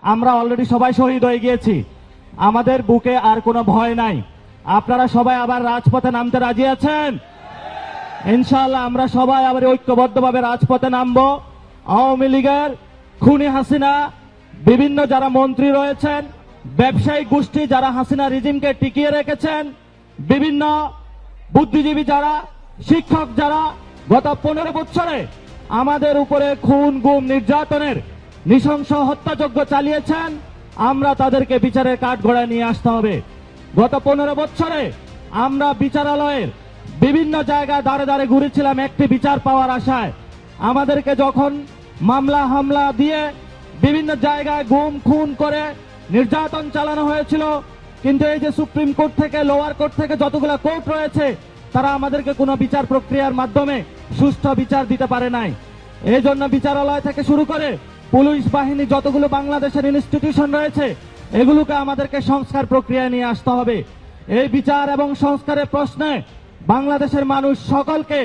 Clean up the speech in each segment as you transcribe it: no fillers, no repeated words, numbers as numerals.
আমরা অলরেডি সবাই শহীদ হয়ে গিয়েছি, আমাদের বুকে আর কোনো ভয় নাই। আপনারা সবাই আবার রাজপথে নামতে রাজি আছেন? ইনশাআল্লাহ আমরা সবাই আবার ঐক্যবদ্ধভাবে রাজপথে নামবো। আওয়ামী লীগের খুনি হাসিনা, বিভিন্ন যারা মন্ত্রী রয়েছেন, ব্যবসায়িক গোষ্ঠী যারা হাসিনা রিজিমকে টিকিয়ে রেখেছেন, বিভিন্ন বুদ্ধিজীবী যারা, শিক্ষক যারা গত 15 বছরে আমাদের উপরে খুন গুম নির্যাতনের নৃশংস হত্যাযজ্ঞ চালিয়েছেন, আমরা তাদেরকে বিচারের কাঠগড়ায় নিয়ে আসতে হবে। গত 15 বছরে আমরা বিচারালয়ের বিভিন্ন জায়গায় দাঁড়ে দাঁড়ে ঘুরেছিলাম একটি বিচার পাওয়ার আশায়। আমাদেরকে যখন মামলা হামলা দিয়ে বিভিন্ন জায়গায় গুম খুন করে নির্যাতন চালানো হয়েছিল, কিন্তু এই যে সুপ্রিম কোর্ট থেকে, লোয়ার কোর্ট থেকে যতগুলো কোর্ট রয়েছে, তারা আমাদেরকে কোনো বিচার প্রক্রিয়ার মাধ্যমে সুষ্ঠু বিচার দিতে পারে নাই। এই জন্য বিচারালয় থেকে শুরু করে পুলিশ বাহিনী, যতগুলো বাংলাদেশের ইনস্টিটিউশন রয়েছে, এগুলোকে আমাদেরকে সংস্কার প্রক্রিয়ায় নিয়ে আসতে হবে। এই বিচার এবং সংস্কারের প্রশ্নে বাংলাদেশের মানুষ সকলকে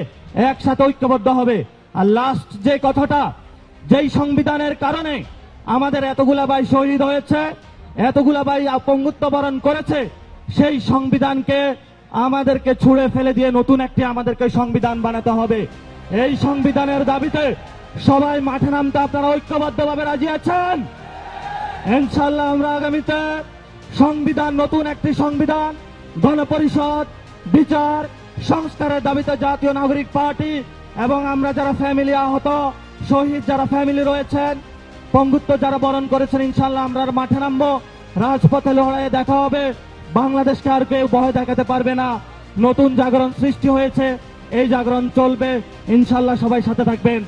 একসাথে ঐক্যবদ্ধ হবে। আর লাস্ট যে কথাটা, যেই সংবিধানের কারণে আমাদের এতগুলা ভাই শহীদ হয়েছে, এতগুলা ভাই পঙ্গুত্ব বরণ করেছে, সেই সংবিধানকে আমাদেরকে ছুঁড়ে ফেলে দিয়ে নতুন একটি আমাদেরকে সংবিধান বানাতে হবে। এই সংবিধানের দাবিতে সবাই মাঠে নামতে আপনারা ঐক্যবদ্ধভাবে রাজি আছেন? ইনশাআল্লাহ আমরা আগামীতে সংবিধান, নতুন একটি সংবিধান, গণপরিষদ, বিচার, সংস্কারের দাবিতে জাতীয় নাগরিক পার্টি এবং আমরা যারা ফ্যামিলি আহত, শহীদ যারা ফ্যামিলি রয়েছেন, পঙ্গুত্ব যারা বরণ করেছেন, ইনশাআল্লাহ আমরা মাঠে নামবো। রাজপথে লড়াইয়ে দেখা হবে। বাংলাদেশকে আর কেউ ভয় দেখাতে পারবে না। নতুন জাগরণ সৃষ্টি হয়েছে, এই জাগরণ চলবে। ইনশাআল্লাহ সবাই সাথে থাকবেন।